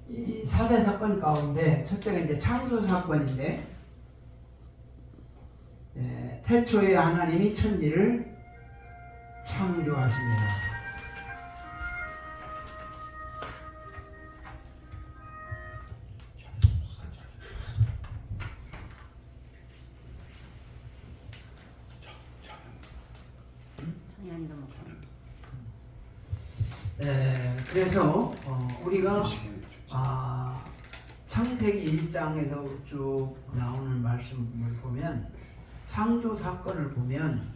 이 4대 사건 가운데 첫째가 이제 창조 사건인데, 태초에 하나님이 천지를 창조하십니다. 그래서 우리가 창세기 1장에서 쭉 나오는 말씀을 보면, 창조 사건을 보면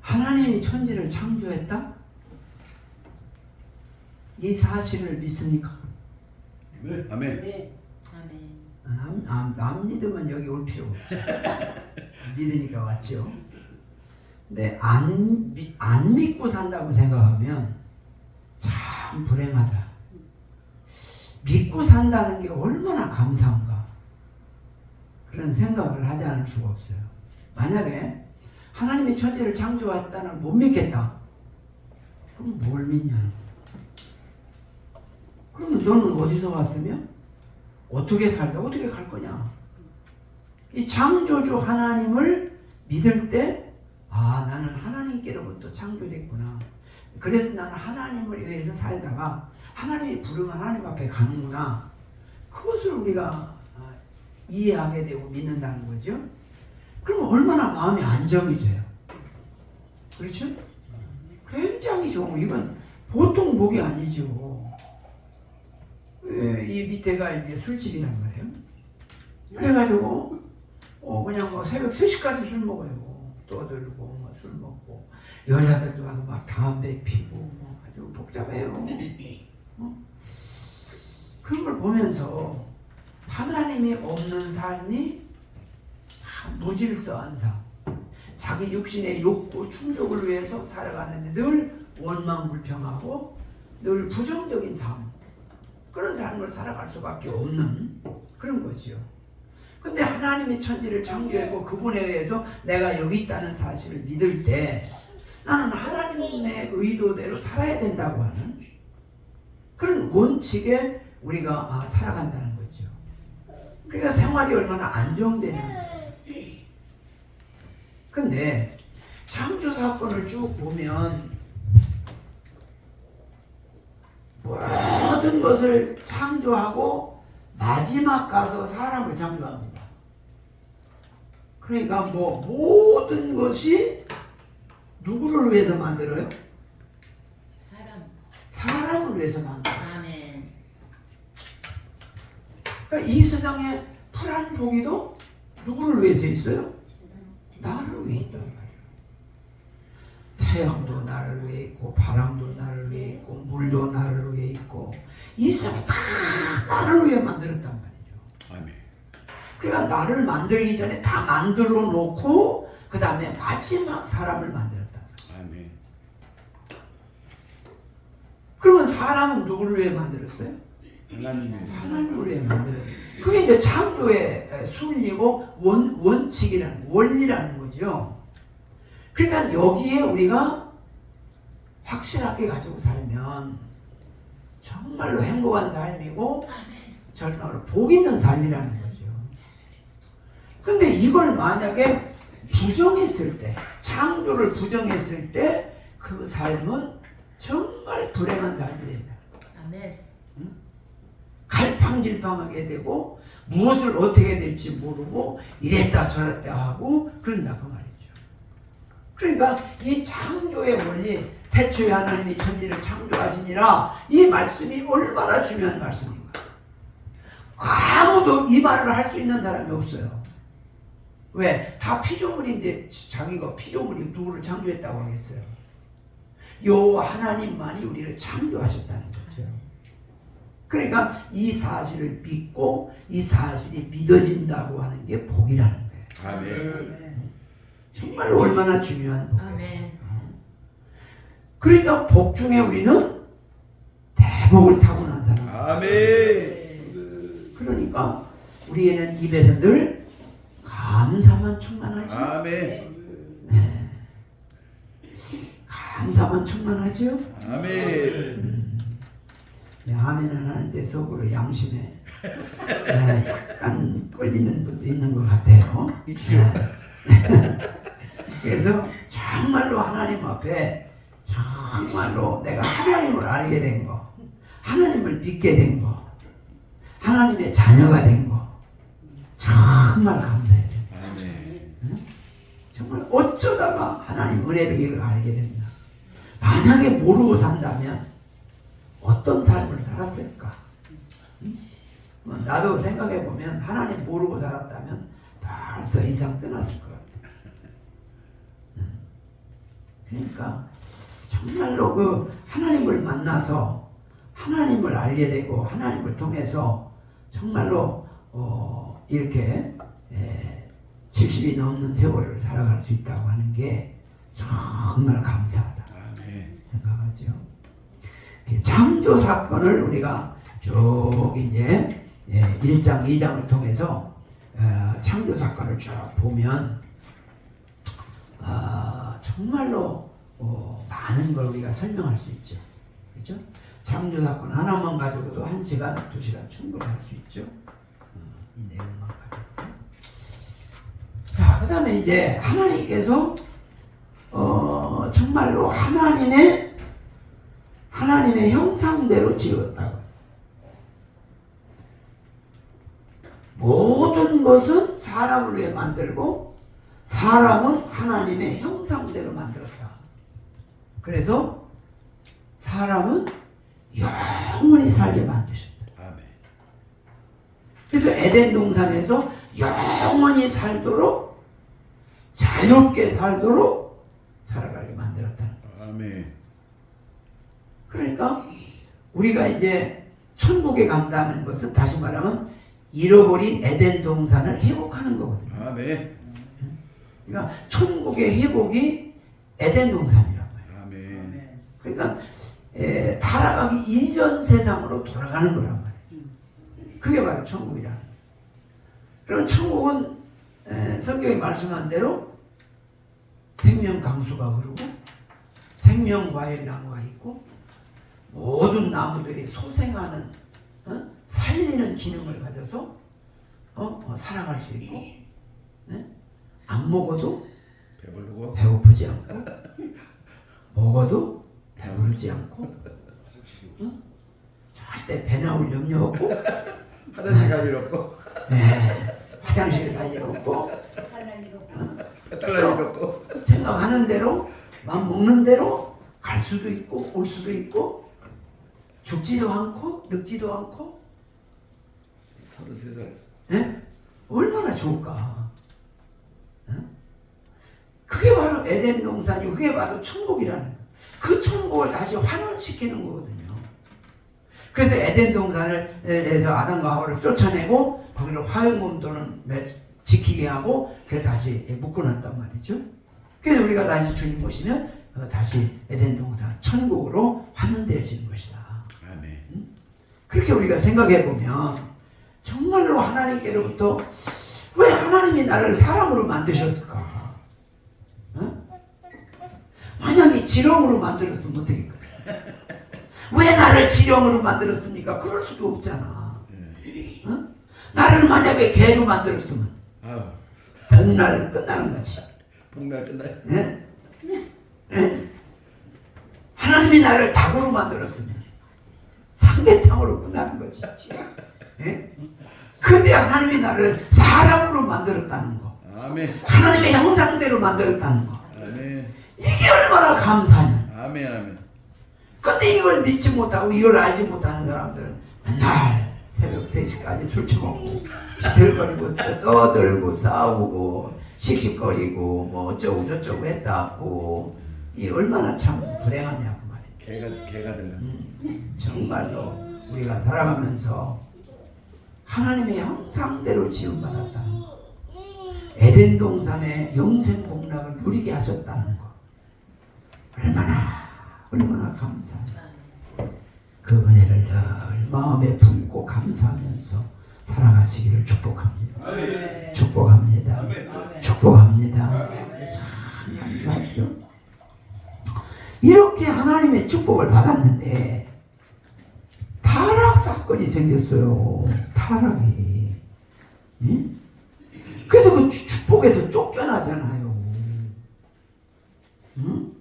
하나님이 천지를 창조했다? 이 사실을 믿습니까? 네, 아멘. 네, 아멘. 안 믿으면 여기 올 필요 없어요. 믿으니까 왔죠. 근데 안 믿고 산다고 생각하면 참 불행하다. 믿고 산다는 게 얼마나 감사한가, 그런 생각을 하지 않을 수가 없어요. 만약에 하나님이 천지를 창조했다는 걸 못 믿겠다, 그럼 뭘 믿냐? 그러면 너는 어디서 왔으며 어떻게 살다 어떻게 갈 거냐? 이 창조주 하나님을 믿을 때, 나는 하나님께로부터 창조됐구나, 그래서 나는 하나님을 위해서 살다가 하나님이 부르면 하나님 앞에 가는구나, 그것을 우리가 이해하게 되고 믿는다는 거죠. 그럼 얼마나 마음이 안정이 돼요. 그렇죠? 굉장히 좋은, 이건 보통 복이 아니죠. 이 밑에가 이제 술집이란 말이에요. 그래가지고 그냥 뭐 새벽 3시까지 술 먹어요. 떠들고 술 먹고, 여자들도 와서 막 담배 피고 아주 복잡해요. 그런 걸 보면서 하나님이 없는 삶이 무질서한 삶, 자기 육신의 욕구 충족을 위해서 살아가는데 늘 원망불평하고 늘 부정적인 삶, 그런 삶을 살아갈 수밖에 없는 그런 거죠. 근데 하나님이 천지를 창조했고 그분에 의해서 내가 여기 있다는 사실을 믿을 때, 나는 하나님의 의도대로 살아야 된다고 하는 그런 원칙에 우리가 살아간다는 거죠. 그러니까 생활이 얼마나 안정되는. 근데 창조 사건을 쭉 보면 모든 것을 창조하고 마지막 가서 사람을 창조합니다. 그러니까 모든 것이 누구를 위해서 만들어요? 사람을 위해서 만들어요. 아멘. 그러니까 이 세상에 풀한 고기도 누구를 위해서 있어요? 나를 위해 있단 말이에요. 태양도 나를 위해 있고, 바람도 나를 위해 있고, 물도 나를 위해 있고, 이 세상에 다 나를 위해 만들었단 말이죠. 아멘. 그러니까 나를 만들기 전에 다 만들어 놓고 그 다음에 마지막 사람을 만들었단 말이에요. 아멘. 그러면 사람은 누구를 위해 만들었어요? 하나님을 위해 만들어요. 그게 이제 창조의 순리고 원칙이라는, 원리라는 거죠. 그러니까 여기에 우리가 확실하게 가지고 살면 정말로 행복한 삶이고 정말로 복 있는 삶이라는 거죠. 근데 이걸 만약에 부정했을 때, 창조를 부정했을 때 그 삶은 정말 불행한 삶이 된다. 아멘. 갈팡질팡하게 되고 무엇을 어떻게 될지 모르고 이랬다 저랬다 하고 그런다 그 말이죠. 그러니까 이 창조의 원리, 태초에 하나님이 천지를 창조하시니라, 이 말씀이 얼마나 중요한 말씀인가. 아무도 이 말을 할 수 있는 사람이 없어요. 왜? 다 피조물인데 자기가 피조물이 누구를 창조했다고 하겠어요? 여호와 하나님만이 우리를 창조하셨다는 거죠. 그러니까 이 사실을 믿고 이 사실이 믿어진다고 하는 게 복이라는 거예요. 아멘. 정말 얼마나 중요한 복이에요. 아멘. 그러니까 복 중에 우리는 대복을 타고난 사람. 아멘. 그러니까 우리에는 입에서 늘 감사만 충만하죠. 아멘. 감사만 충만하죠. 아멘. 아멘은 하는데 속으로 양심에 약간 걸리는 분도 있는 것 같아요. 그래서 정말로 하나님 앞에 정말로 내가 하나님을 알게 된 거, 하나님을 믿게 된 거, 하나님의 자녀가 된 거 정말 감사해요. 정말 어쩌다가 하나님 은혜를 알게 됐나. 만약에 모르고 산다면 어떤 삶을 살았을까? 나도 생각해보면 하나님 모르고 살았다면 벌써 이상 떠났을 것 같아요. 그러니까 정말로 그 하나님을 만나서 하나님을 알게 되고 하나님을 통해서 정말로 이렇게 70이 넘는 세월을 살아갈 수 있다고 하는 게 정말 감사하다 생각하죠. 창조 사건을 우리가 쭉 이제 1장, 2장을 통해서 창조 사건을 쭉 보면 정말로 많은 걸 우리가 설명할 수 있죠. 그렇죠? 창조 사건 하나만 가지고도 1시간, 2시간 충분히 할 수 있죠. 이 내용만 가지고. 자, 그 다음에 이제 하나님께서 정말로 하나님의 형상대로 지었다고. 모든 것은 사람을 위해 만들고 사람은 하나님의 형상대로 만들었다. 그래서 사람은 영원히 살게 만드셨다. 그래서 에덴 동산에서 영원히 살도록 자유롭게 살도록 살아가게 만들었다는 거예요. 그러니까 우리가 이제 천국에 간다는 것은 다시 말하면 잃어버린 에덴 동산을 회복하는 거거든요. 그러니까 천국의 회복이 에덴 동산이라고 해요. 그러니까 타락하기 이전 세상으로 돌아가는 거란 말이에요. 그게 바로 천국이라는 거예요. 그럼 천국은 성경이 말씀한 대로 생명 강수가 흐르고 생명 과일 나무가 있고 모든 나무들이 소생하는 살리는 기능을 가져서 살아갈 수 있고 안 먹어도 배고프지 않고 먹어도 배부르지 않고 절대 배 나올 염려 없고 화장실 갈 일 없고 화장실 갈 일 없고 배탈 날 일 없고 생각하는 대로 마음 먹는 대로 갈 수도 있고 올 수도 있고 죽지도 않고 늙지도 않고 33살 얼마나 좋을까. 그게 바로 에덴 동산이고 그게 바로 천국이라는 거예요. 그 천국을 다시 환원시키는 거거든요. 그래서 에덴 동산을 내서 아담과 하와를 쫓아내고 거기를 화용검도는 지키게 하고 그래 다시 묶어놨단 말이죠. 그래서 우리가 다시 주님 보시면 다시 에덴 동산 천국으로 환원되어지는 것이다. 그렇게 우리가 생각해 보면 정말로 하나님께로부터 왜 하나님이 나를 사람으로 만드셨을까? 만약에 지렁으로 만들었으면 어떻게 했겠어요? 왜 나를 지렁으로 만들었습니까? 그럴 수도 없잖아. 나를 만약에 개로 만들었으면 복날 끝나는 거지. 복날 끝나요. 하나님이 나를 닭으로 만들었으면 삼계탕으로 끝나는 거지. 근데 하나님이 나를 사람으로 만들었다는 거. 하나님의 형상대로 만들었다는 거. 이게 얼마나 감사하냐. 근데 이걸 믿지 못하고 이걸 알지 못하는 사람들은 맨날 새벽 3시까지 술 처먹고 비틀거리고 떠들고 싸우고 씩씩거리고 뭐 어쩌고 저쩌고 했다고 이 얼마나 참 불행하냐고 말이에요. 개가 되려. 정말로 우리가 살아가면서 하나님의 형상대로 지음받았다는 거, 에덴 동산의 영생 복락을 누리게 하셨다는 거, 얼마나 감사해요. 그 은혜를 늘 마음에 품고 감사하면서 살아가시기를 축복합니다. 축복합니다. 축복합니다. 참 감사하죠. 이렇게 하나님의 축복을 받았는데 사건이 생겼어요. 타락이. 응? 그래서 그 축복에서 쫓겨나잖아요. 응?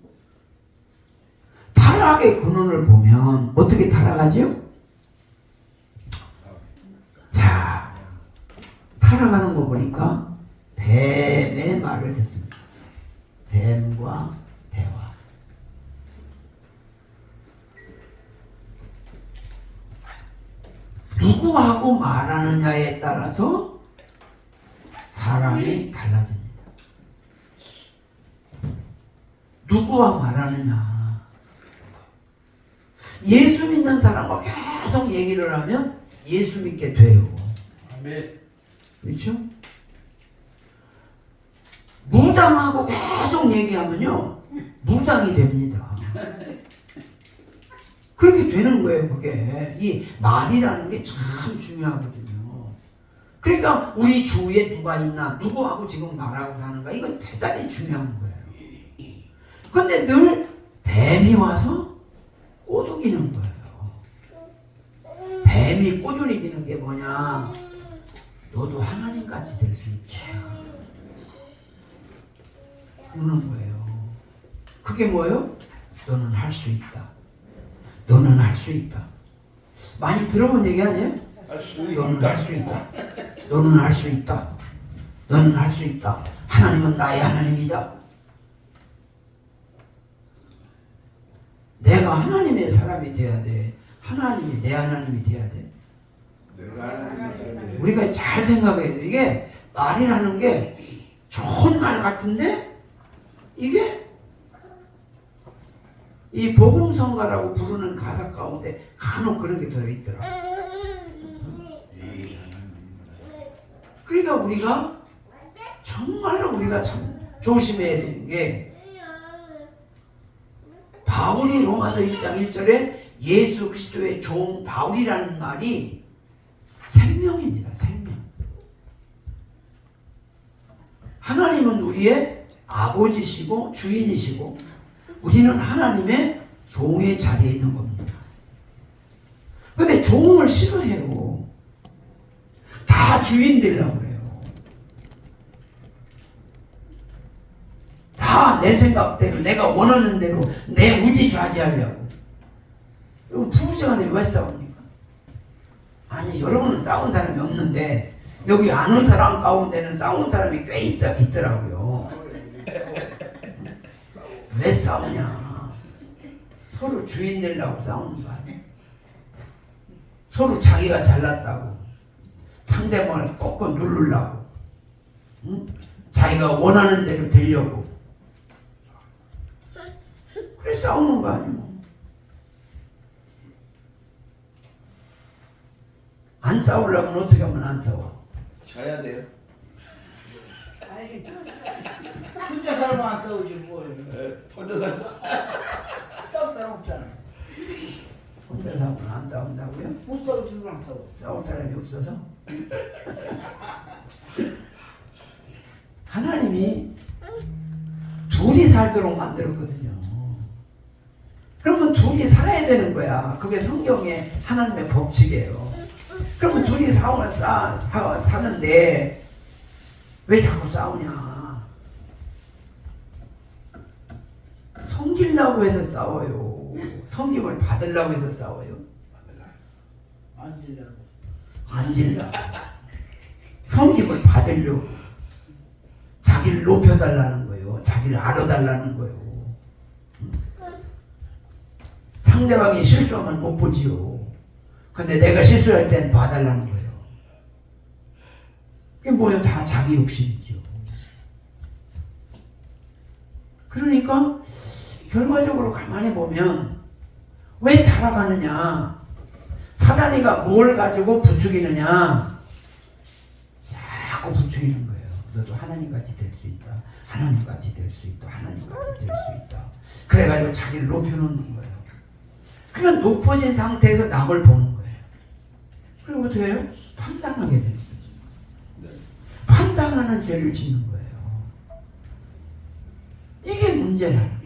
타락의 근원을 보면 어떻게 타락하죠? 자, 타락하는 거 보니까 뱀의 말을 듣습니다. 뱀과 대화. 누구하고 말하느냐에 따라서 사람이 달라집니다. 누구와 말하느냐. 예수 믿는 사람과 계속 얘기를 하면 예수 믿게 돼요. 아멘. 그렇죠? 무당하고 계속 얘기하면요 무당이 됩니다. 그렇게 되는 거예요. 그게 이 말이라는 게 참 중요하거든요. 그러니까 우리 주위에 누가 있나, 누구하고 지금 말하고 사는가, 이건 대단히 중요한 거예요. 근데 늘 뱀이 와서 꼬드기는 거예요. 뱀이 꼬드기는 게 뭐냐, 너도 하나님같이 될 수 있다 그러는 거예요. 그게 뭐예요? 너는 할 수 있다. 너는 할 수 있다. 많이 들어본 얘기 아니에요? 너는 할 수 있다. 너는 할 수 있다. 너는 할 수 있다. 하나님은 나의 하나님이다. 내가 하나님의 사람이 돼야 돼. 하나님이 내 하나님이 돼야 돼. 내가 하나님의 사람이에요. 우리가 잘 생각해야 돼. 이게 말이라는 게 좋은 말 같은데 이게 이 복음성가라고 부르는 가사 가운데 간혹 그런 게 들어있더라. 그러니까 우리가 정말로 우리가 참 조심해야 되는 게, 바울이 로마서 1장 1절에 예수 그리스도의 종 바울이라는 말이 생명입니다. 생명. 하나님은 우리의 아버지시고 주인이시고 우리는 하나님의 종의 자리에 있는 겁니다. 근데 종을 싫어해요. 다 주인 되려고 그래요. 다 내 생각대로, 내가 원하는 대로, 내 의지좌지하려고. 그럼 부부지간에 왜 싸웁니까? 아니, 여러분은 싸운 사람이 없는데 여기 아는 사람 가운데는 싸운 사람이 꽤 있더라고요. 왜 싸우냐? 서로 주인 되려고 싸우는 거 아니에요? 서로 자기가 잘났다고 상대방을 꺾고 누르려고, 응? 자기가 원하는 대로 되려고, 그래 싸우는 거 아니에요? 안 싸우려면 어떻게 하면 안 싸워? 져야 돼요. 혼자 살면 안 싸우지 뭐. 혼자 살고. 싸울 사람 없잖아. 혼자 싸우면 안 싸운다고요? 못 싸우지도 않다고. 싸울 사람이 없어서? 하나님이 둘이 살도록 만들었거든요. 그러면 둘이 살아야 되는 거야. 그게 성경의 하나님의 법칙이에요. 그러면 둘이 사는데 왜 자꾸 싸우냐? 섬기려고 해서 싸워요. 섬김을 받으려고 해서 싸워요. 앉으려고. 앉으려고. 섬김을 받으려고. 자기를 높여달라는 거예요. 자기를 알아달라는 거예요. 상대방이 실수하면 못 보지요. 근데 내가 실수할 땐 봐달라는 거예요. 그게 뭐예요? 다 자기 욕심이죠. 그러니까 결과적으로 가만히 보면 왜 타락하느냐? 사단이가 뭘 가지고 부추기느냐? 자꾸 부추기는 거예요. 너도 하나님같이 될 수 있다. 하나님같이 될 수 있다. 하나님같이 될 수 있다. 그래가지고 자기를 높여놓는 거예요. 그러니까 높아진 상태에서 남을 보는 거예요. 그리고 어떻게 해요? 판단하게 되는 거죠. 판단하는 죄를 짓는 거예요. 이게 문제라는 거예요.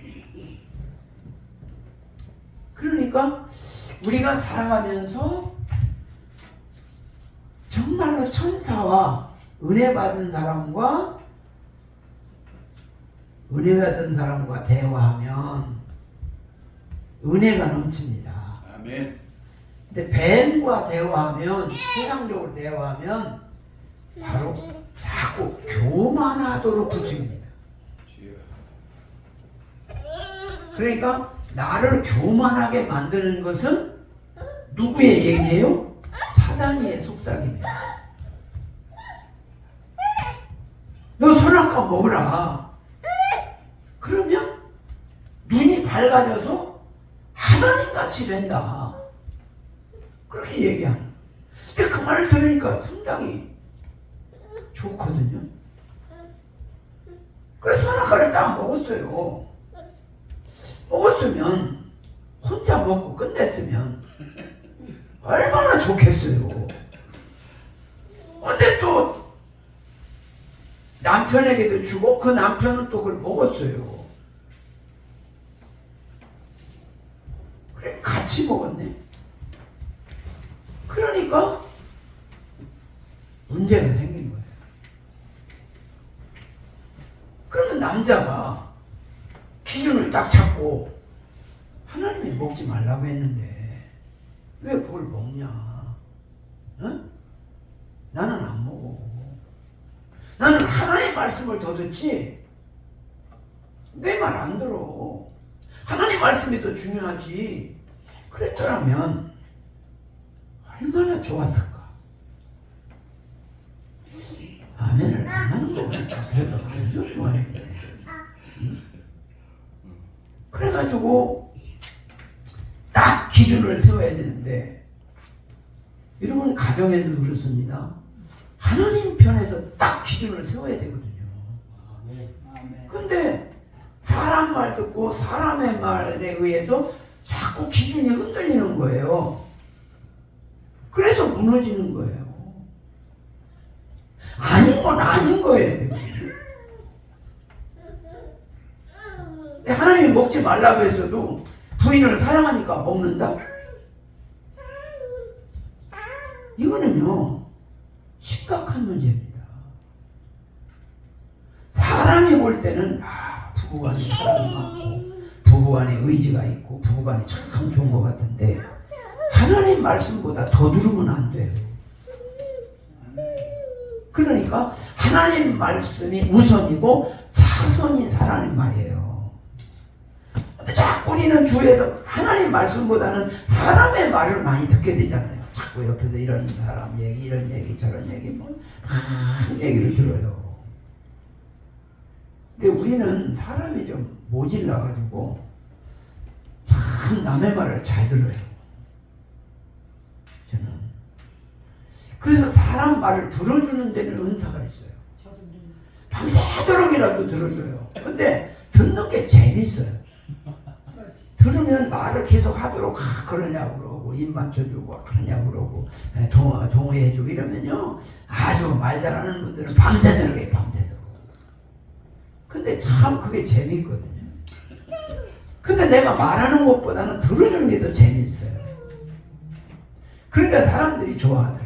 그러니까 우리가 살아가면서 정말로 천사와 은혜 받은 사람과 대화하면 은혜가 넘칩니다. 아멘. 근데 뱀과 대화하면, 세상적으로 대화하면 바로 자꾸 교만하도록 부추깁니다. 주여. 그러니까 나를 교만하게 만드는 것은 누구의 얘기예요? 사단이의 속삭임이야. 너 선악과 먹으라. 그러면 눈이 밝아져서 하나님같이 된다. 그렇게 얘기하는. 근데 그 말을 들으니까 상당히 좋거든요. 그래서 선악과를 딱 먹었어요. 먹었으면 혼자 먹고 끝냈으면 얼마나 좋겠어요. 근데 또 남편에게도 주고 그 남편은 또 그걸 먹었어요. 그래 같이 먹었네. 그러니까 문제가 생긴 거예요. 그러면 남자가 기준을 딱 잡고 하나님이 먹지 말라고 했는데 왜 그걸 먹냐? 어? 나는 안 먹어. 나는 하나님 말씀을 더 듣지 내 말 안 들어. 하나님 말씀이 더 중요하지. 그랬더라면 얼마나 좋았을까. 아멘을 안 하는 거 보니까 별로 안 좋아해. 그래가지고 딱 기준을 세워야 되는데 여러분 가정에서도 그렇습니다. 하나님 편에서 딱 기준을 세워야 되거든요. 근데 사람 말 듣고 사람의 말에 의해서 자꾸 기준이 흔들리는 거예요. 그래서 무너지는 거예요. 아닌 건 아닌 거예요. 하나님이 먹지 말라고 했어도 부인을 사랑하니까 먹는다? 이거는요 심각한 문제입니다. 사람이 볼 때는 부부간에 사랑이 많고 부부간에 의지가 있고 부부간에 참 좋은 것 같은데 하나님 말씀보다 더 두르면 안 돼요. 그러니까 하나님 말씀이 우선이고 차선이 사람의 말이에요. 근데 자꾸 우리는 주위에서 하나님 말씀보다는 사람의 말을 많이 듣게 되잖아요. 자꾸 옆에서 이런 사람 얘기, 이런 얘기, 저런 얘기, 많은 얘기를 들어요. 근데 우리는 사람이 좀 모질라가지고 참 남의 말을 잘 들어요. 저는. 그래서 사람 말을 들어주는 데는 은사가 있어요. 밤새도록이라도 들어줘요. 근데 듣는 게 재밌어요. 들으면 말을 계속 하도록 그러냐고 그러고 입 맞춰주고 그러냐고 그러고 동의해주고 이러면요 아주 말 잘하는 분들은 밤새도록 해요. 밤새도록. 근데 참 그게 재밌거든요. 근데 내가 말하는 것보다는 들어주는 게 더 재밌어요. 그러니까 사람들이 좋아하더라.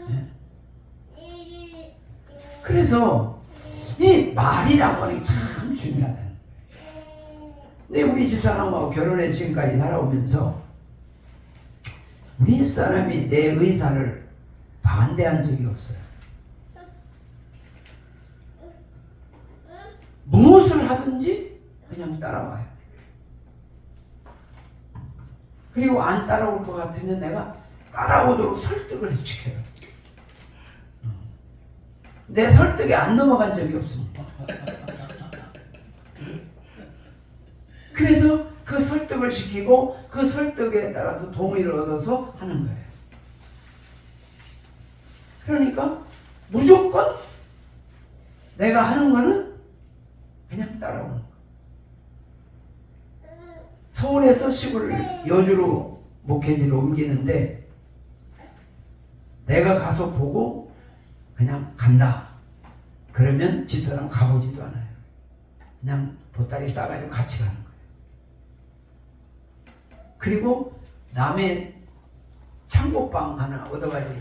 네? 그래서 이 말이라고 하는 게 참 중요하다. 근데 우리 집사람하고 결혼해 지금까지 살아오면서 우리 집사람이 내 의사를 반대한 적이 없어요. 무엇을 하든지 그냥 따라와요. 그리고 안 따라올 것 같으면 내가 따라오도록 설득을 시켜요. 내 설득에 안 넘어간 적이 없습니다. 그래서 그 설득을 시키고 그 설득에 따라서 동의를 얻어서 하는 거예요. 그러니까 무조건 내가 하는 거는 그냥 따라오는 거예요. 서울에서 시골 여주로 목회지로 옮기는데 내가 가서 보고 그냥 간다. 그러면 집사람 가보지도 않아요. 그냥 보따리 싸가지고 같이 가는 거예요. 그리고 남의 창고방 하나 얻어가지고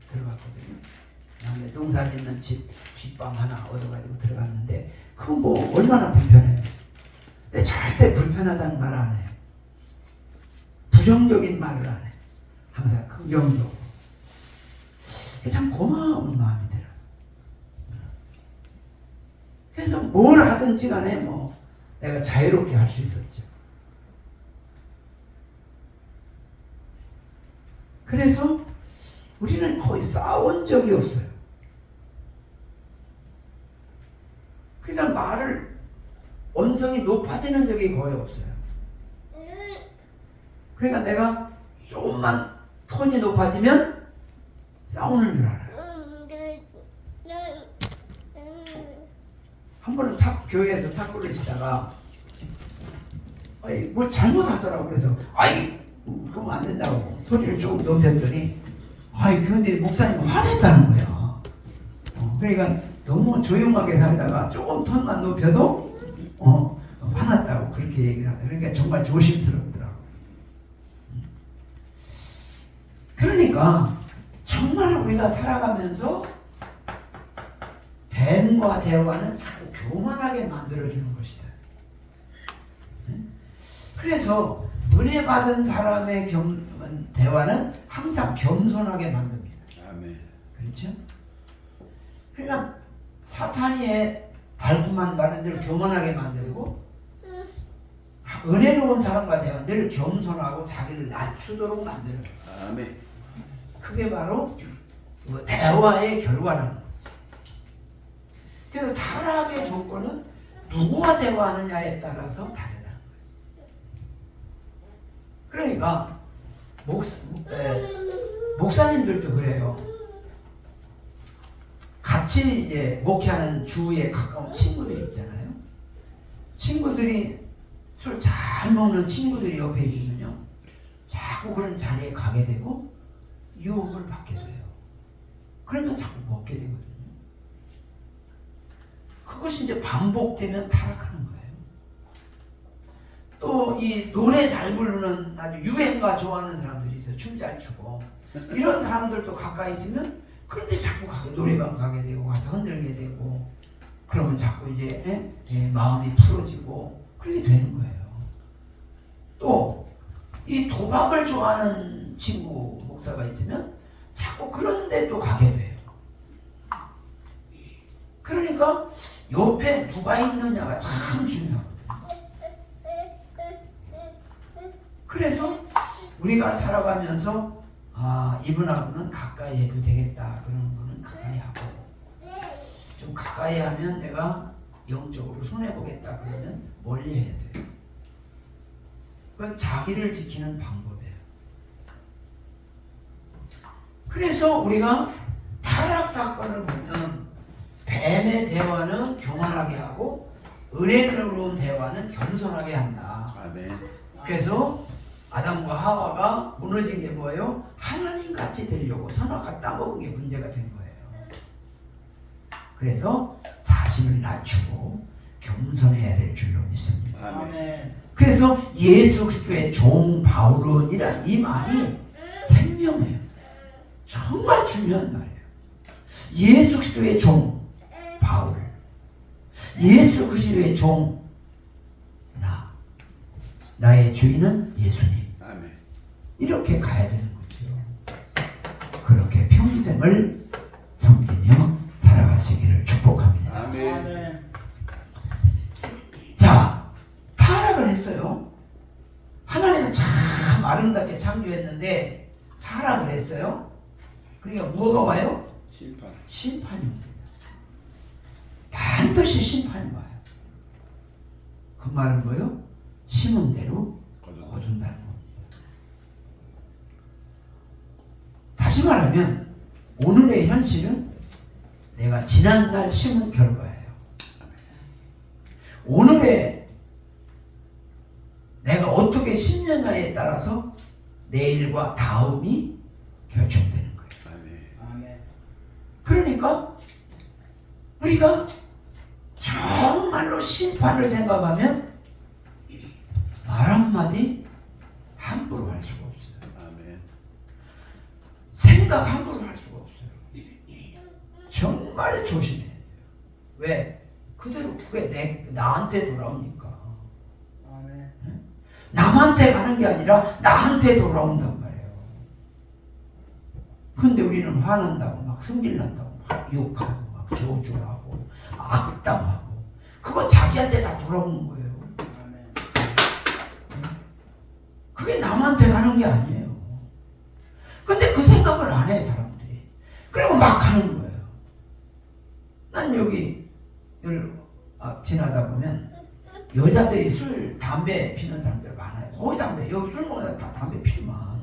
들어갔거든요. 그다음에 농사 짓는 집 뒷방 하나 얻어가지고 들어갔는데 그건 뭐 얼마나 불편해요. 근데 절대 불편하다는 말 안 해요. 부정적인 말을 안 해요. 항상 긍정적으로. 참 고마운 마음이 들어요. 그래서 뭘 하든지 간에 뭐 내가 자유롭게 할 수 있었죠. 그래서 우리는 거의 싸운 적이 없어요. 그러니까 말을 언성이 높아지는 적이 거의 없어요. 그러니까 내가 조금만 톤이 높아지면 싸우는 줄 알아요. 한 번은 교회에서 탁구를 치다가 뭘 잘못하더라고. 그래서 그러면 안 된다고 소리를 조금 높였더니 그런데 목사님 화냈다는 거야. 그러니까 너무 조용하게 살다가 조금 톤만 높여도 화났다고 그렇게 얘기를 하더라고요. 그러니까 정말 조심스럽더라고. 그러니까 정말 우리가 살아가면서 뱀과 대화는 자꾸 교만하게 만들어주는 것이다. 그래서 은혜 받은 사람의 대화는 항상 겸손하게 만듭니다. 아멘. 그렇죠? 그러니까 사탄이 달콤한 말은 늘 교만하게 만들고 은혜로운 사람과 대화 늘 겸손하고 자기를 낮추도록 만드는 거예요. 아멘. 그게 바로 대화의 결과라는 거예요. 그래서 타락의 조건은 누구와 대화하느냐에 따라서 다르다는 거예요. 그러니까 목사님들도 그래요. 같이 이제 목회하는 주위에 가까운 친구들이 있잖아요. 친구들이 술 잘 먹는 친구들이 옆에 있으면요, 자꾸 그런 자리에 가게 되고 유혹을 받게 돼요. 그러면 자꾸 먹게 되거든요. 그것이 이제 반복되면 타락하는 거예요. 또 이 노래 잘 부르는 아주 유행가 좋아하는 사람들이 있어요. 춤 잘 추고 이런 사람들도 가까이 있으면 그런데 자꾸 노래방 가게 되고 가서 흔들게 되고 그러면 자꾸 이제 마음이 풀어지고 그렇게 되는 거예요. 또 이 도박을 좋아하는 친구 목사가 있으면 자꾸 그런 데 또 가게 돼요. 그러니까 옆에 누가 있느냐가 참 중요하거든요. 그래서 우리가 살아가면서 이분하고는 가까이 해도 되겠다 그러는 거는 가까이 하고, 좀 가까이 하면 내가 영적으로 손해보겠다 그러면 멀리 해야 돼요. 그건 자기를 지키는 방법이에요. 그래서 우리가 타락 사건을 보면 뱀의 대화는 교만하게 하고 은혜로운 대화는 겸손하게 한다. 아멘. 그래서 아담과 하와가 무너진 게 뭐예요? 하나님같이 되려고 선악과 따먹은 게 문제가 된 거예요. 그래서 자신을 낮추고 겸손해야 될 줄로 믿습니다. 아멘. 그래서 예수 그리스도의 종 바울은이란 이 말이 생명이에요. 정말 중요한 말이에요. 예수 그리스도의 종 바울, 예수 그리스도의 종 나의 주인은 예수님. 아멘. 이렇게 가야 되는 거죠. 그렇게 평생을 섬기며 살아가시기를 축복합니다. 아멘. 자, 타락을 했어요. 하나님은 참 아름답게 창조했는데 타락을 했어요. 그러니까 뭐가 와요? 심판. 심판이 옵니다. 반드시 심판이 와요. 그 말은 뭐예요? 심은 대로 거둔다는 겁니다. 다시 말하면 오늘의 현실은 내가 지난날 심은 결과예요. 오늘의 내가 어떻게 심느냐에 따라서 내일과 다음이 결정되는 거예요. 아멘. 그러니까 우리가 정말로 심판을 생각하면 말 한마디 함부로 할 수가 없어요. 아멘. 생각 함부로 할 수가 없어요. 정말 조심해야 돼요. 왜? 그대로 그게 나한테 돌아오니까. 아멘. 남한테 가는 게 아니라 나한테 돌아온단 말이에요. 근데 우리는 화난다고 막 승질난다고 막 욕하고 막 저주하고 악담하고 그거 자기한테 다 돌아오는 거예요. 아멘. 그게 남한테 가는 게 아니에요. 근데 그 생각을 안 해 사람들이. 그리고 막 하는 거예요. 난 여기 지나다 보면 여자들이 술, 담배 피는 사람들 많아요. 거의 담배, 여기 술 먹는 사람 다 담배 피지만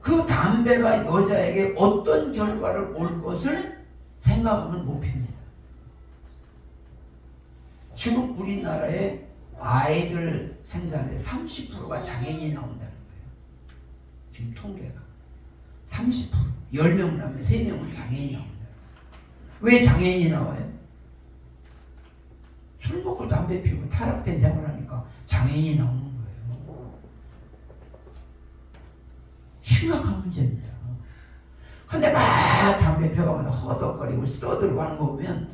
그 담배가 여자에게 어떤 결과를 올 것을 생각하면 못 핍니다. 지금 우리나라에 아이들 생산의 30%가 장애인이 나온다는 거예요. 지금 통계가 30%, 10명 나면 3명은 장애인이 나온다. 왜 장애인이 나와요? 술 먹고 담배 피우고 타락된 생활하니까 장애인이 나오는 거예요. 심각한 문제입니다. 근데 막 담배 펴가면서 허덕거리고 떠들고 하는 거 보면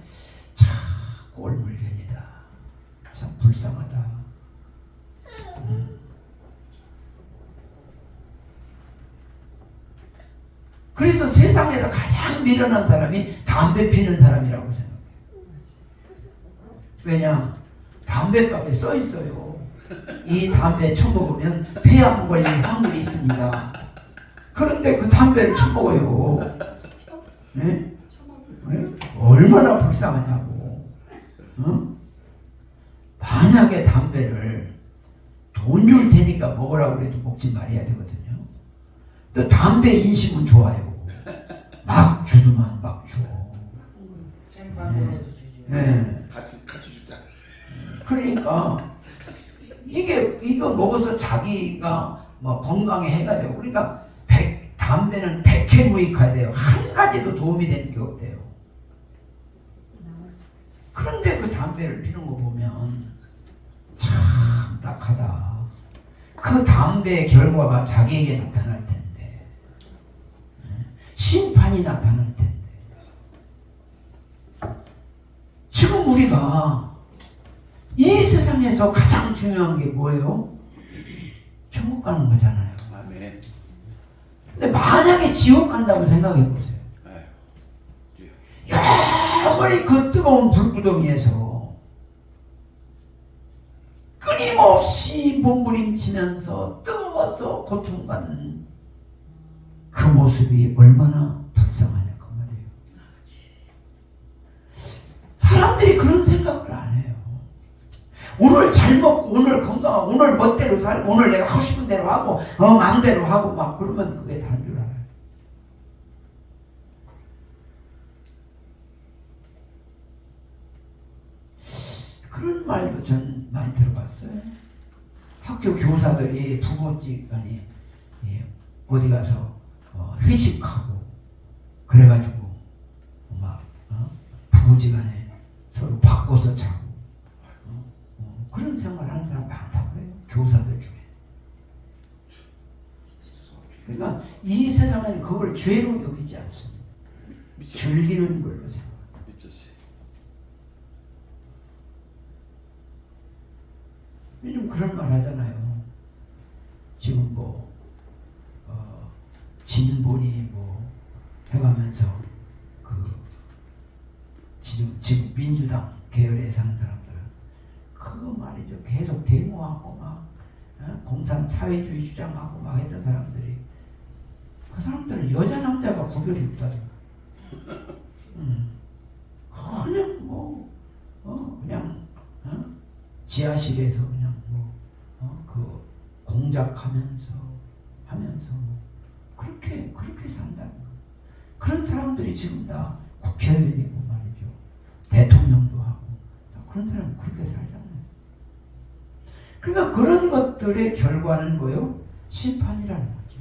참 꼴물견이다. 참 불쌍하다. 그래서 세상에서 가장 미련한 사람이 담배 피는 사람이라고 생각해요. 왜냐? 담배값에 써 있어요. 이 담배 처먹으면 폐암 걸릴 확률이 있습니다. 그런데 그 담배를 처먹어요. 네? 네? 얼마나 불쌍하냐고. 어? 만약에 담배를 돈 줄 테니까 먹으라고 해도 먹지 말아야 되거든요. 또 담배 인심은 좋아요. 막 주더만 막 줘. 생방으로도 주지. 네. 같이 죽자. 그러니까 이거 먹어서 자기가 뭐 건강에 해가 되고 그러니까 담배는 백해무익해야 돼요. 한 가지도 도움이 되는 게 없대요. 그런데 그 담배를 피는 거 보면 참 딱하다. 그 담배의 결과가 자기에게 나타날 텐데 심판이 나타날 텐데 지금 우리가 이 세상에서 가장 중요한 게 뭐예요? 천국 가는 거잖아요. 아멘. 근데 만약에 지옥 간다고 생각해 보세요. 영원히 그 뜨거운 불구덩이에서 끊임없이 몸부림치면서 뜨거워서 고통받는 그 모습이 얼마나 불쌍하냐 그 말이에요. 사람들이 그런 생각을 안 해요. 오늘 잘 먹고 오늘 건강하고 오늘 멋대로 살고 오늘 내가 하고 싶은 대로 하고 마음대로 하고 막 그러면 그게 다인 줄 알아요. 그런 말도 전 많이 들어봤어요. 학교 교사들이 부모지간에 어디 가서 회식하고 그래가지고 막 부부지간에 서로 바꿔서 자고 그런 생활하는 사람 많다고 해요. 교사들 중에. 그러니까 이 세상은 그걸 죄로 여기지 않습니다. 즐기는 걸로 생각합니다. 요즘 그런 말 하잖아요. 지금 진본이 해가면서 지금 민주당 계열에 사는 사람들은 그거 말이죠. 계속 데모하고 막 공산 사회주의 주장하고 막 했던 사람들이 그 사람들은 여자 남자가 구별이 없다든가. 그냥 그냥 지하실에서 그냥 공작하면서 그렇게 산다는 거. 그런 사람들이 지금 다 국회의원이고 말이죠. 대통령도 하고 그런 사람은 그렇게 살잖아요. 그러니까 그런 것들의 결과는 뭐예요? 심판이라는 거죠.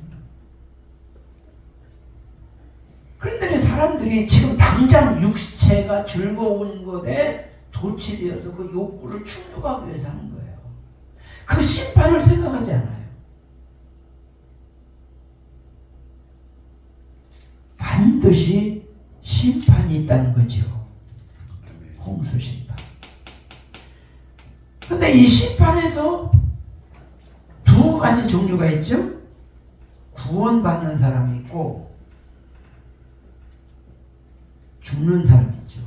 그런데 사람들이 지금 당장 육체가 즐거운 것에 도취되어서 그 욕구를 충족하기 위해서 하는 거예요. 그 심판을 생각하지 않아요. 반드시 심판이 있다는 거죠. 아멘. 홍수 심판. 근데 이 심판에서 두 가지 종류가 있죠. 구원받는 사람이 있고 죽는 사람이 있죠.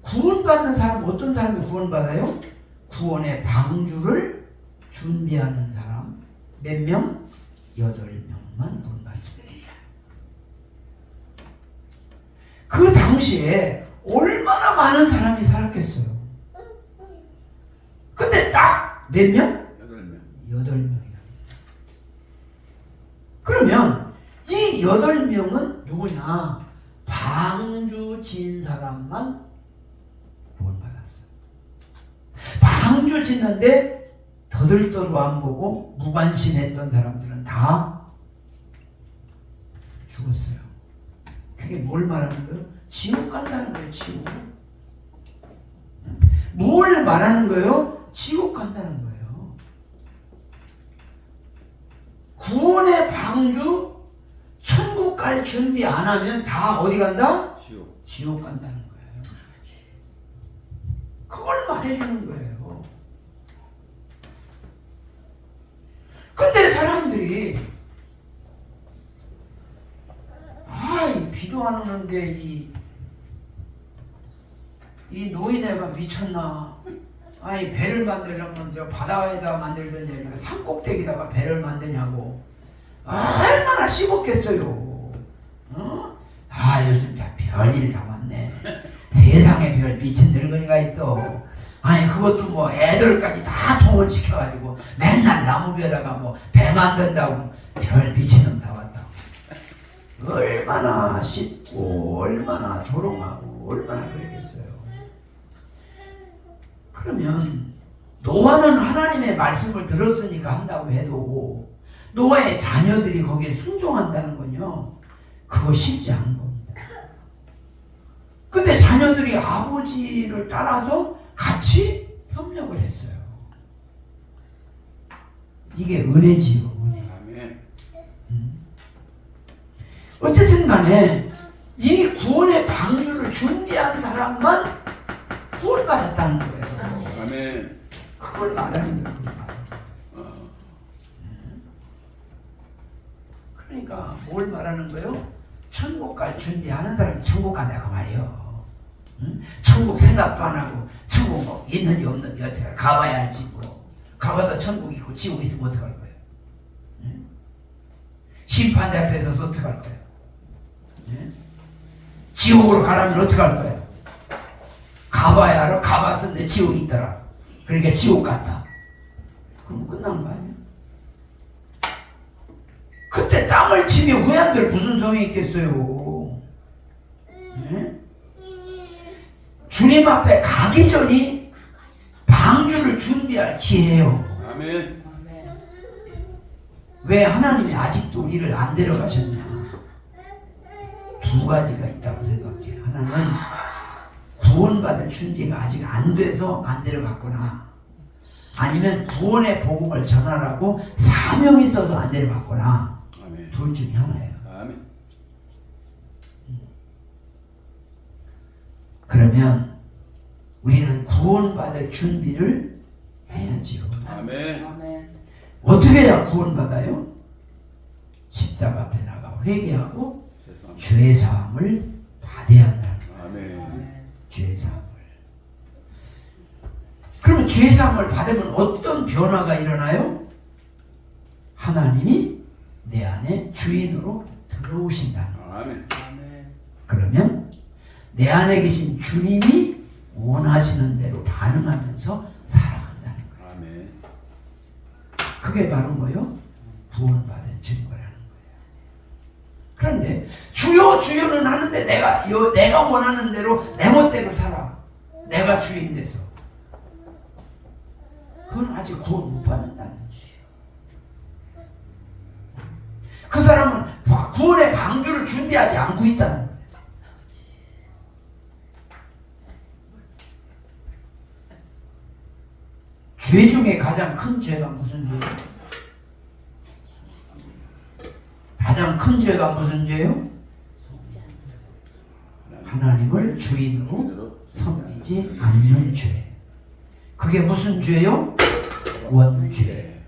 구원받는 사람, 어떤 사람이 구원받아요? 구원의 방주를 준비하는 사람 몇 명? 8명만 구원받습니다. 그 당시에 얼마나 많은 사람이 살았겠어요. 근데 딱 몇 명? 8명. 8명이다. 그러면 이 8명은 누구냐? 방주 진 사람만 구원받았어요. 방주 짓는데 더들떠도 안 보고 무관심했던 사람들은 다 죽었어요. 그게 뭘 말하는 거예요? 지옥 간다는 거예요. 지옥. 뭘 말하는 거예요? 지옥 간다는 거예요. 구원의 방주 천국 갈 준비 안 하면 다 어디 간다? 지옥. 지옥 간다는 거예요. 그걸 말해주는 거예요. 근데 사람들이 이 비도 안 오는데 이 노인네가 미쳤나? 아니 배를 만들려면 저 바다에다 만들던데 산 꼭대기다가 배를 만드냐고. 얼마나 씹었겠어요. 어? 요즘 다 별일 다 많네. 세상에 별 미친 늙은이가 있어. 아니 그것도 뭐 애들까지 다 동원시켜가지고 맨날 나무 위에다가 뭐 배 만든다고 별 미친 놈 다 왔다. 얼마나 씹고 얼마나 조롱하고 얼마나 그랬겠어요. 그러면 노아는 하나님의 말씀을 들었으니까 한다고 해도 노아의 자녀들이 거기에 순종한다는 건요, 그거 쉽지 않은 겁니다. 근데 자녀들이 아버지를 따라서 같이 협력을 했어요. 이게 은혜지요, 은혜. 아멘. 어쨌든 간에 이 구원의 방주를 준비한 사람만 구원받았다는 거예요. 아멘. 그걸 말하는 거예요. 그러니까 뭘 말하는 거예요? 천국 갈 준비하는 사람이 천국 간다 그 말이에요. 응? 천국 생각도 안 하고 천국 뭐 있는지 없는지 어떻게 가봐야 알지 뭐. 가봐도 천국 있고 지옥 있으면 어떡할 거예요? 응? 심판대 앞에서 어떡할 거예요? 응? 지옥으로 가라면 어떡할 거예요? 가봐야 알아. 가봐서 내 지옥이 있더라. 그러니까 지옥 갔다. 그럼 끝난 거 아니야? 그때 땅을 치면 후양들 무슨 소용이 있겠어요? 네? 주님 앞에 가기 전이 방주를 준비할 기회예요. 아멘. 아멘. 왜 하나님이 아직도 우리를 안 데려가셨냐? 두 가지가 있다고 생각해요. 하나는 구원받을 준비가 아직 안 돼서 안 데려갔구나. 아니면 구원의 복음을 전하라고 사명이 있어서 안 데려갔구나. 아멘. 둘 중에 하나예요. 아멘. 그러면 우리는 구원받을 준비를 해야지요. 아멘. 아멘. 어떻게 해야 구원받아요? 십자가 앞에 나가 회개하고 세상. 죄사함을 받아야 한다. 아멘. 아멘. 죄사함을. 그러면 죄사함을 받으면 어떤 변화가 일어나요? 하나님이 내 안에 주인으로 들어오신다. 아멘. 아멘. 그러면 내 안에 계신 주님이 원하시는 대로 반응하면서 살아간다는 거예요. 아멘. 그게 바로 뭐요? 구원받은 증거라는 거예요. 그런데 주여 주여는 하는데 내가 원하는 대로 내 멋대로 살아. 내가 주인 돼서. 그건 아직 구원 못 받는다는 거예요. 그 사람은 구원의 방주를 준비하지 않고 있다는 거예요. 죄 중에 가장 큰 죄가 무슨 죄예요? 가장 큰 죄가 무슨 죄요? 하나님을 주인으로 섬기지 않는 죄. 그게 무슨 죄요? 원죄.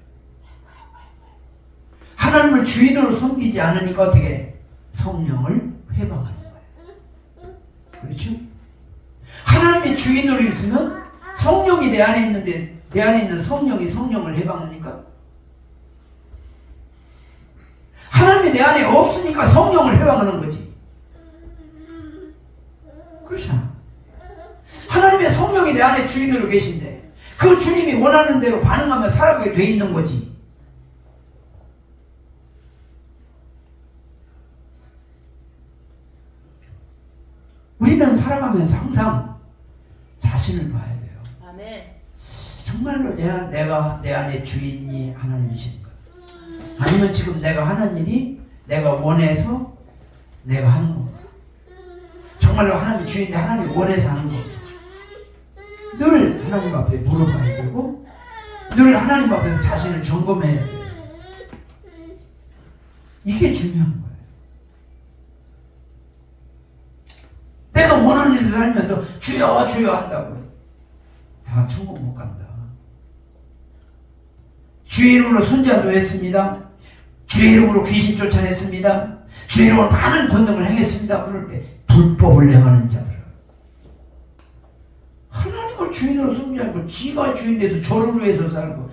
하나님을 주인으로 섬기지 않으니까 어떻게? 성령을 회방하는 거예요. 그렇죠? 하나님의 주인으로 있으면 성령이 내 안에 있는데 내 안에 있는 성령이 성령을 해방하니까 하나님이 내 안에 없으니까 성령을 해방하는 거지. 그렇잖아. 하나님의 성령이 내 안에 주인으로 계신데 그 주님이 원하는 대로 반응하며 살아가게 돼 있는 거지. 우리는 살아가면서 항상 자신을 봐야 돼요. 아멘. 정말로 내가 내 안에 주인이 하나님이신가? 아니면 지금 내가 하는 일이 내가 원해서 내가 하는 건가? 정말로 하나님 주인인데 하나님 원해서 하는 건가? 늘 하나님 앞에 물어봐야 되고 늘 하나님 앞에서 자신을 점검해야 돼요. 이게 중요한 거예요. 내가 원하는 일을 하면서 주여 주여 한다고요. 다 천국 못 간다. 주의 이름으로 선지자도 했습니다. 주의 이름으로 귀신 쫓아냈습니다. 주의 이름으로 많은 권능을 행했습니다. 그럴 때 불법을 행하는 자들. 하나님을 주인으로 섬기지 않고 지가 주인인데도 저를 위해서 살고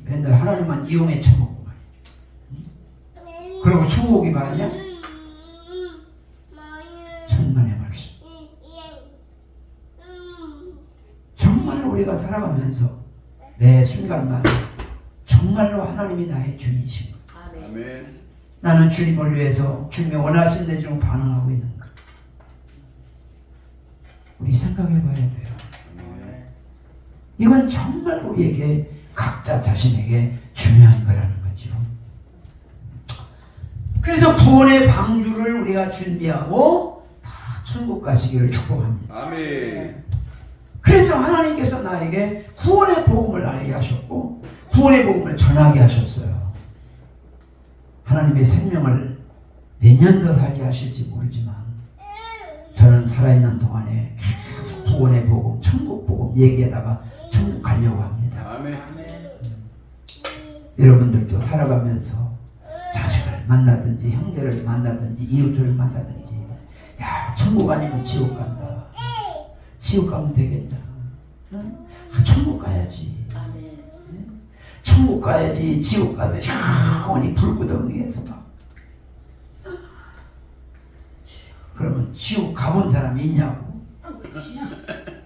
맨날 하나님만 이용해 처먹고 말이죠. 그리고 천국이 말하냐? 천만의 말씀. 정말로 우리가 살아가면서 매 순간마다 정말로 하나님이 나의 주인이신 것. 아멘. 나는 주님을 위해서 주님이 원하시는 데 좀 반응하고 있는가? 우리 생각해 봐야 돼요. 이건 정말 우리에게 각자 자신에게 중요한 거라는 거죠. 그래서 구원의 방주를 우리가 준비하고 다 천국 가시기를 축복합니다. 아멘. 그래서 하나님께서 나에게 구원의 복음을 알게 하셨고 구원의 복음을 전하게 하셨어요. 하나님의 생명을 몇 년 더 살게 하실지 모르지만 저는 살아있는 동안에 계속 구원의 복음, 천국 복음 얘기하다가 천국 가려고 합니다. 아멘. 여러분들도 살아가면서 자식을 만나든지 형제를 만나든지 이웃을 만나든지 야 천국 아니면 지옥 간다. 지옥 가면 되겠다. 응? 천국 가야지. 아멘. 천국 가야지. 지옥 가서 영원히 불구덩이에서 막. 그러면 지옥 가본 사람이 있냐고?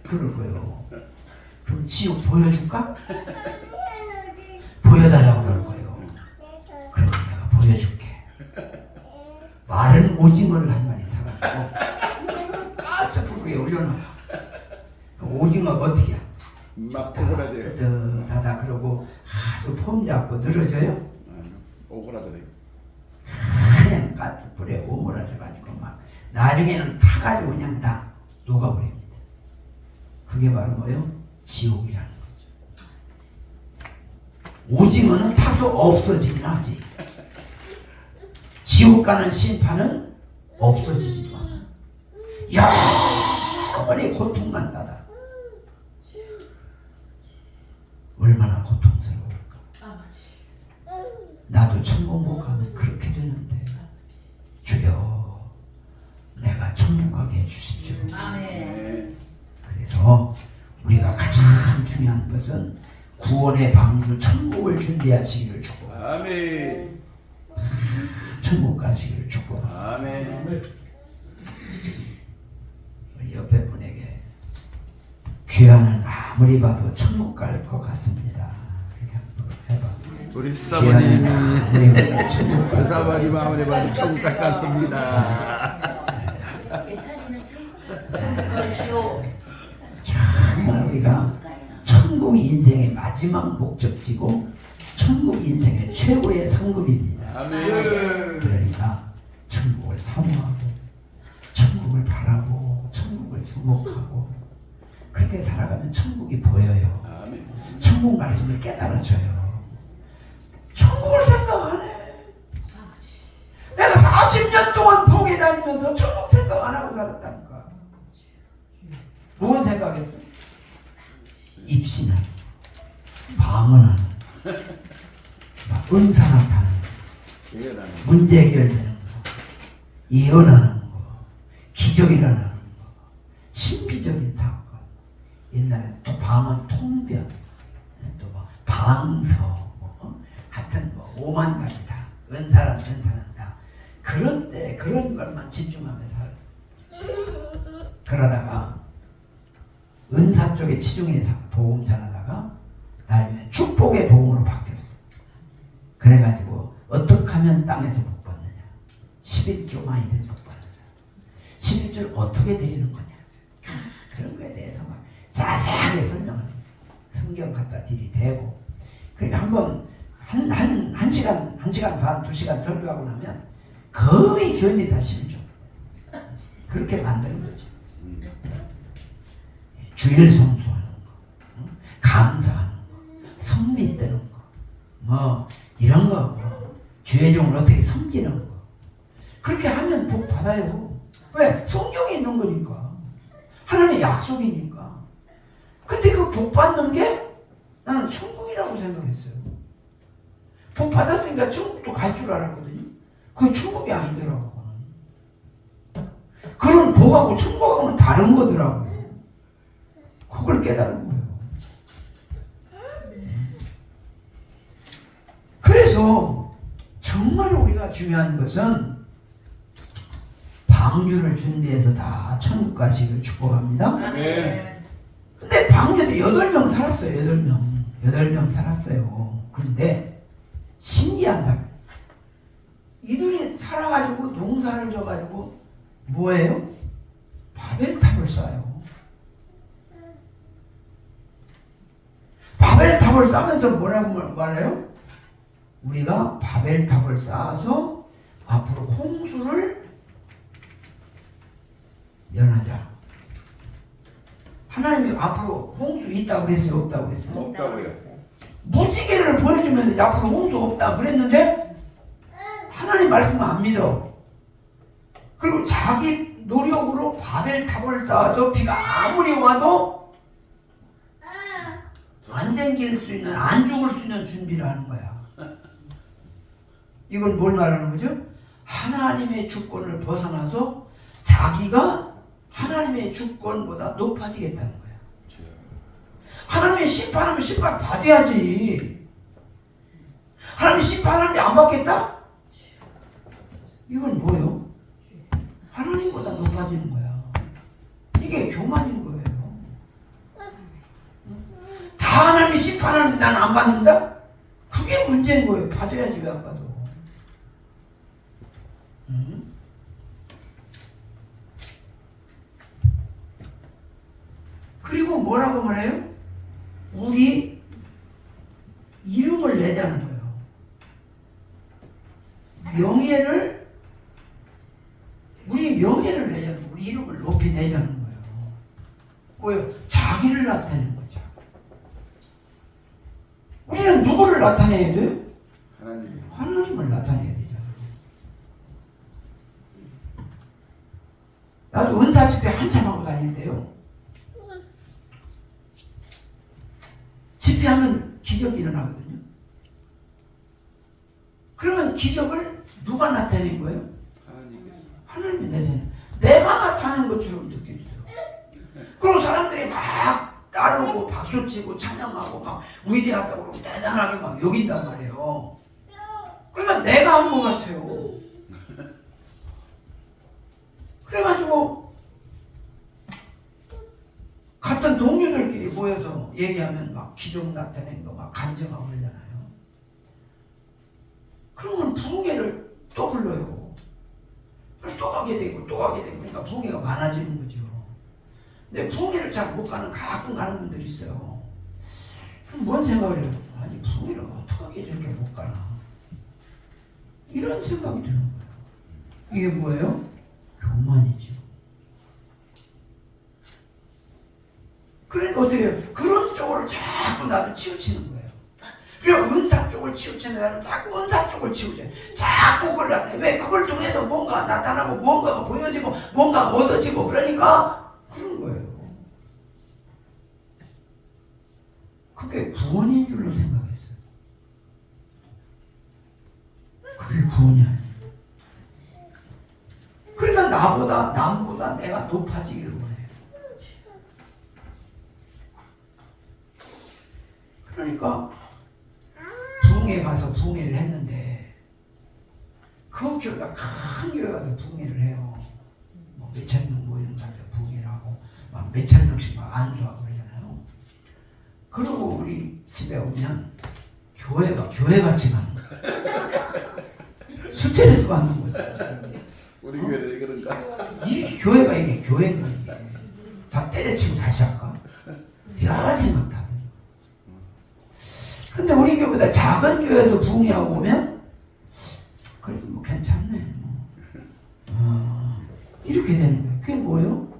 그럴 거예요. 그럼 지옥 보여줄까? 보여달라고 그럴 거예요. 그럼 내가 보여줄게. 마른 오징어를 한 마리 사가지고 가스 불에 올려놔. 오징어가 어떻게 해? 막 오그라져요. 뜨뜻하다 그러고 아주 폼 잡고 늘어져요? 오그라져요. 그냥 가스불에 오므라져가지고 막 나중에는 타가지고 그냥 다 녹아버립니다. 그게 바로 뭐예요? 지옥이라는 거죠. 오징어는 타서 없어지긴 하지. 지옥 가는 심판은 없어지지도 않아. 영원히 고통만 받아. 얼마나 고통스러울까. 나도 천국 못 가면 그렇게 되는데 주여 내가 천국 가게 해주십시오. 아멘. 그래서 우리가 가장 중요한 것은 구원의 방주 천국을 준비하시기를 축복합니다. 아멘. 천국 가시기를 축복합니다. 아멘. 우리 옆에 분에게 귀하는 아무리 봐도 천국 갈 것 같습니다. 이렇게 한번 해봐. 우리 귀하는 사모님이 아무리 봐도 천국 그 갈것 사모님 같습니다. 아무리 봐도 천국 갈 것 같습니다. 예찬이는 천국 가시오. 정말 우리가 천국이 인생의 마지막 목적지고 천국 인생의 최고의 상급입니다. 아멘. 그러니까 천국을 사모하고 천국을 바라고 천국을 주목하고 그렇게 살아가면 천국이 보여요. 아멘. 천국 말씀을 깨달아져요. 천국을 생각 안 해. 내가 40년 동안 부흥회 다니면서 천국 생각 안 하고 살았다니까. 뭔 생각했어? 입신하는, 방언하는, 은사 나타나는, 예언하는 문제 해결되는 거, 예언하는 거, 기적 일어나는 거, 신비적인 사건. 옛날에 또 방언 통변, 또 뭐 방서, 하여튼 뭐 5만 가지 다 은사는 다 그런데 그런 것만 집중하며 살았어. 그러다가 은사 쪽에 치중해서 복음 전하다가 나중에 축복의 복음으로 바뀌었어. 그래가지고 어떻게 하면 땅에서 복 받느냐, 11조 많이 된 복 받느냐, 11조를 어떻게 드리는 거냐, 그런 거에 대해서 막 자세하게 설명을 해. 성경 갖다 들이대고. 그러니까 한번 한 시간 반, 2시간 설교하고 나면 거의 교인이 다 11조. 그렇게 만드는 거죠. 주일 성수하는 거, 감사하는 거, 성민 되는 거, 뭐 이런 거, 주의 종을 어떻게 섬기는 거. 그렇게 하면 복 받아요. 왜? 성경에 있는 거니까. 하나님의 약속이니까. 근데 그 복 받는 게 나는 천국이라고 생각했어요. 복 받았으니까 천국도 갈 줄 알았거든요. 그건 천국이 아니더라고. 그런 복하고 천국하고는 다른 거더라고. 그걸 깨달은 거예요. 그래서 정말 우리가 중요한 것은 방주를 준비해서 다 천국 가시기를 축복합니다. 네. 근데 방주도 8명 살았어요. 8명 살았어요. 그런데 신기한 사람. 이들이 살아가지고 농사를 져가지고 뭐예요? 바벨탑을 쌓아요. 바벨탑을 쌓으면서 뭐라고 말해요? 우리가 바벨탑을 쌓아서 앞으로 홍수를 면하자. 하나님이 앞으로 홍수 있다고 그랬어요? 없다고 그랬어요? 없다고요. 무지개를 보여주면서 앞으로 홍수 없다 그랬는데 하나님 말씀을 안 믿어. 그리고 자기 노력으로 바벨탑을 쌓아서 비가 아무리 와도 안 잠길 수 있는, 안 죽을 수 있는 준비를 하는 거야. 이건 뭘 말하는 거죠? 하나님의 주권을 벗어나서 자기가 하나님의 주권보다 높아지겠다는 거야. 하나님의 심판하면 심판 받아야지. 하나님이 심판하는데 안 받겠다? 이건 뭐예요? 하나님보다 높아지는 거야. 이게 교만인 거예요. 다 하나님이 심판하는데 난 안 받는다? 그게 문제인 거예요. 받아야지 왜 안 받아? 그리고 뭐라고 말해요? 우리 이름을 내자는 거예요. 우리 명예를 내자는 거예요. 우리 이름을 높이 내자는 거예요. 뭐예요? 자기를 나타내는 거죠. 우리는 누구를 나타내야 돼요? 하나님을 나타내야 되잖아요. 나도 은사 집회 한참 하고 다닐 때요. 집회하면 기적이 일어나거든요. 그러면 기적을 누가 나타낸 거예요? 하나님이 나타낸. 내가 나타낸 것처럼 느껴지더라고요. 그리고 사람들이 막 따르고 박수치고 찬양하고 막 위대하다고 그러고 대단하게 막 여긴단 말이에요. 그러면 내가 한 것 같아요. 그래가지고 같은 동료들끼리 모여서 얘기하면 막 기적 나타낸 거 막 간증하고 그러잖아요. 그러면 부흥회를 또 불러요. 그래서 또 가게 되고 또 가게 되고 그러니까 부흥회가 많아지는 거죠. 근데 부흥회를 잘 못 가는 가끔 가는 분들이 있어요. 그럼 뭔 생각을 해요? 아니 부흥회를 어떻게 저렇게 못 가나? 이런 생각이 드는 거예요. 이게 뭐예요? 교만이죠. 그러니까 어떻게 해요? 그런 쪽으로 자꾸 나를 치우치는 거예요. 그리고 은사 쪽을 쪽을 치우치는 사람은 자꾸 은사 쪽을 치우쳐. 자꾸 그걸 나타내. 왜? 그걸 통해서 뭔가 나타나고 뭔가가 보여지고 뭔가가 얻어지고 그러니까 그런 거예요. 그게 구원인 줄로 생각했어요. 그게 구원이 아니에요. 그러니까 남보다 내가 높아지기를 원해요. 그러니까 부흥회 가서 부흥회를 했는데 그 교회가 큰 교회 가서 부흥회를 해요. 뭐 몇천 명 모이는 거 가지고 부흥회를 하고 막 몇천 명씩 막 안수하고 그러잖아요. 그리고 우리 집에 오면 교회 같지만 스트레스 받는 거예요. 우리 교회는 그런가? 이 교회가 이게 교회인가 이게 다 때려치고 다시 할까? 이런 생각도 하거든요. 근데 우리 교회보다 작은 교회에서 부흥회하고 오면 그래도 뭐 괜찮네 이렇게 되는 거예요. 그게 뭐예요?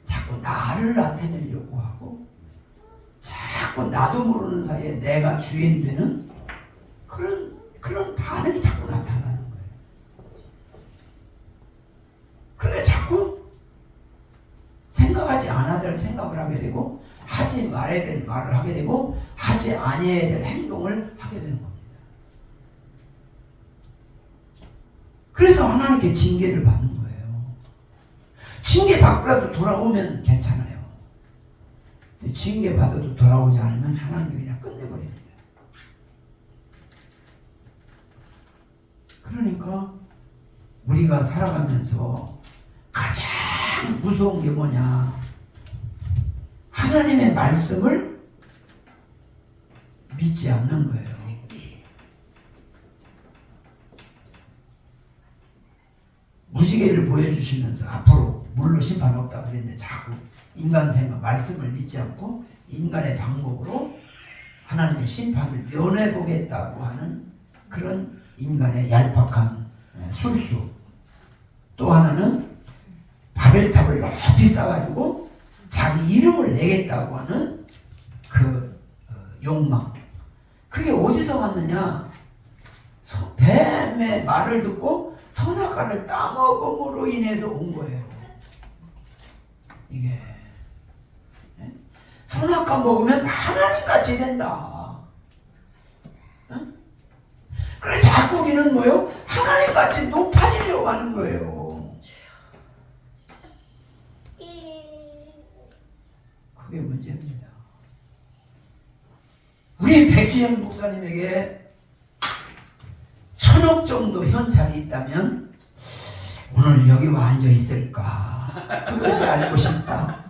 자꾸 나를 나타내려고 하고 자꾸 나도 모르는 사이에 내가 주인 되는 그런 반응이 자꾸 나타나는 거예요. 그러니까 자꾸 생각하지 않아야 될 생각을 하게 되고 하지 말아야 될 말을 하게 되고 하지 아니해야 될 행동을 하게 되는 겁니다. 그래서 하나님께 징계를 받는 거예요. 징계 받고라도 돌아오면 괜찮아요. 근데 징계 받아도 돌아오지 않으면 하나님이 그냥 끝내버립니다. 그러니까 우리가 살아가면서 가장 무서운 게 뭐냐? 하나님의 말씀을 믿지 않는 거예요. 무지개를 보여주시면서 앞으로 물로 심판 없다 그랬는데 자꾸 인간 생각 말씀을 믿지 않고 인간의 방법으로 하나님의 심판을 면해보겠다고 하는 그런 인간의 얄팍한 술수. 또 하나는 바벨탑을 높이 쌓아가지고 자기 이름을 내겠다고 하는 그 욕망. 그게 어디서 왔느냐? 뱀의 말을 듣고 선악과를 따먹음으로 인해서 온 거예요. 이게 선악과 먹으면 하나님같이 된다. 응? 그래 자꾸 우리는 뭐요? 하나님같이 높아지려고 하는 거예요. 그게 문제입니다. 우리 백지영 목사님에게 1000억 정도 현찰이 있다면 오늘 여기 와 앉아 있을까? 그것이 알고 싶다.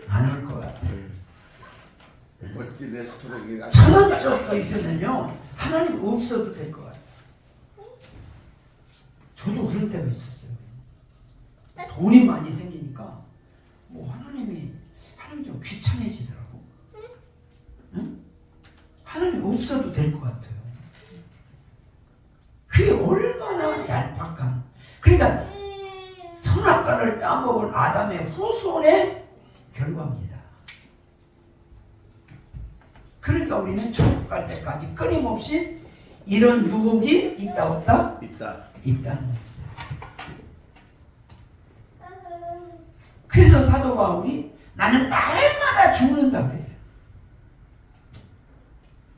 안 올 것 같아. 멋진 레스토랑에 1000억 정도 있으면요 하나님 없어도 될 것 같아요. 저도 그런 때가 있었어요. 돈이 많이 생기니까 뭐 하나님 좀 귀찮아지더라고. 응? 하나님 없어도 될 것 같아요. 그게 얼마나 얄팍한. 그러니까 선악과를 따먹은 아담의 후손의 결과입니다. 그러니까 우리는 천국 갈 때까지 끊임없이 이런 유혹이 있다 없다? 있다. 있다는 겁니다. 그래서 사도 바울이 나는 날마다 죽는다 그래요.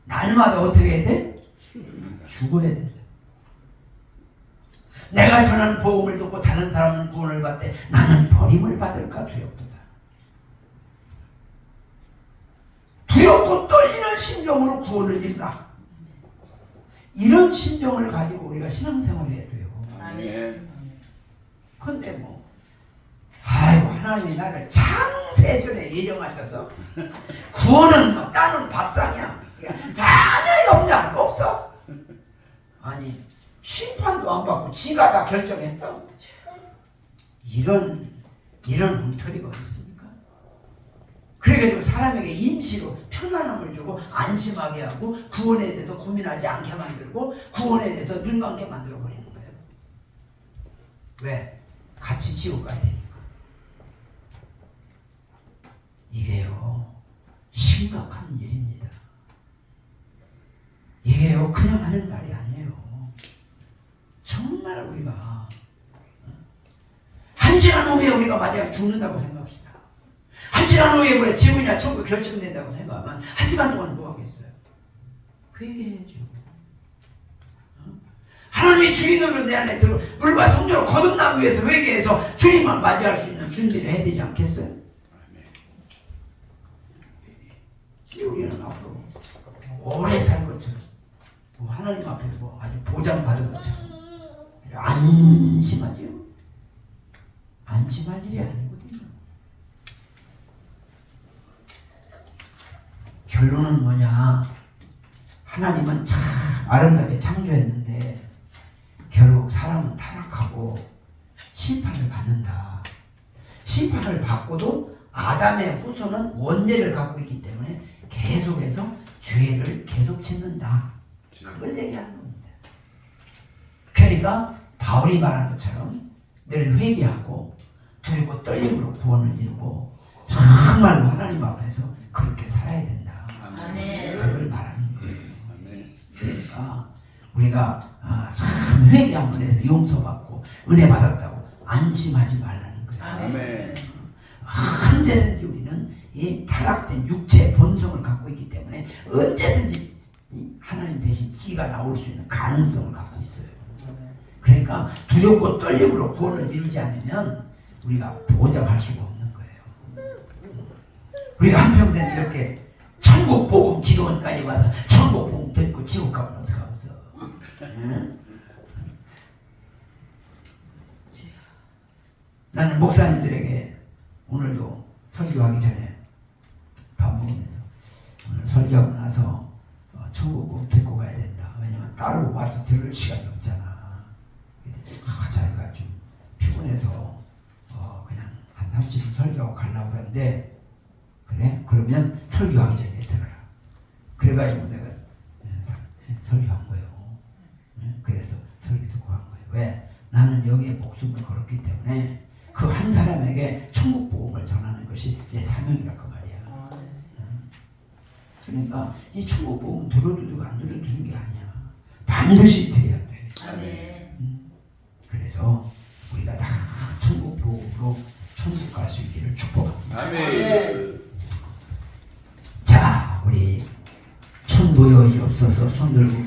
날마다 어떻게 해야 돼? 죽어야 된다. 내가 전하는 복음을 듣고 다른 사람은 구원을 받되 나는 버림을 받을까 두렵도다. 두렵고 떨리는 심정으로 구원을 잃라. 이런 심정을 가지고 우리가 신앙생활을 해야 돼요. 아멘. 근데 뭐 아이고 하나님이 나를 창세전에 예정하셔서 구원은 뭐 나는 밥상이야. 하나님 없냐? 없어. 아니 심판도 안 받고 지가 다 결정했다. 이런 엉터리가 어디 있습니까? 그래가지고 사람에게 임시로 편안함을 주고 안심하게 하고 구원에 대해서 고민하지 않게 만들고 구원에 대해서 눈 감게 만들어 버리는 거예요. 왜? 같이 지옥 가야 되니까. 이게요 심각한 일입니다. 이게요 그냥 하는 말이 아니에요. 정말 우리가 1시간 후에 우리가 만약 죽는다고 생각합시다. 1시간 후에 우리가 지구냐 천국 결정된다고 생각하면 1시간 동안 뭐 하겠어요? 회개해야죠. 하나님이 주인으로 내 안에 들어 물과 성령으로 거듭나기 위해서 회개해서 주님만 맞이할 수 있는 준비를 해야 되지 않겠어요? 우리는 앞으로 오래 살 것처럼 뭐 하나님 앞에서 뭐 아주 보장받은 것처럼 안심하지요? 안심할 일이 아니거든요. 결론은 뭐냐? 하나님은 참 아름답게 창조했는데 결국 사람은 타락하고 심판을 받는다. 심판을 받고도 아담의 후손은 원죄를 갖고 있기 때문에 계속해서 죄를 계속 짓는다. 그걸 얘기하는 겁니다. 그러니까 바울이 말한 것처럼 늘 회개하고 두렵고 떨림으로 구원을 이루고 정말로 하나님 앞에서 그렇게 살아야 된다. 아멘. 그걸 말하는 거예요. 아멘. 그러니까 우리가 참 회개함을 해서 용서받고 은혜 받았다고 안심하지 말라는 거예요. 아멘. 언제든지 우리는 이 타락된 육체의 본성을 갖고 있기 때문에 언제든지 하나님 대신 찌가 나올 수 있는 가능성을 갖고 있어요. 그러니까 두렵고 떨림으로 구원을 이루지 않으면 우리가 보장할 수가 없는 거예요. 우리가 한평생 이렇게 천국 복음 기도원까지 와서 천국 복음 듣고 지옥 가면 어떡하겠어? 응? 나는 목사님들에게 오늘도 설교하기 전에 밥 먹으면서 오늘 설교하고 나서 천국 꼭 듣고 가야 된다. 왜냐면 따로 와서 들을 시간이 없잖아. 자기가 좀 피곤해서 그냥 한 30분 설교하고 가려고 그러는데 그래? 그러면 설교하기 전에 들어라. 그래가지고 내가 설교한 거예요. 그래서 설교 듣고 한 거예요. 왜? 나는 여기에 목숨을 걸었기 때문에 그 한 사람에게 천국 복음을 전하는 것이 내 사명이란 그 말이야. 그러니까 이 천국 복음 들어도 되고 안 들어도 되는 게 아니야. 반드시 들어야 돼. 아멘. 그래서 우리가 다 천국 복음으로 천국 갈 수 있기를 축복합니다. 아멘. 자, 우리 천부여이 없어서 손 들고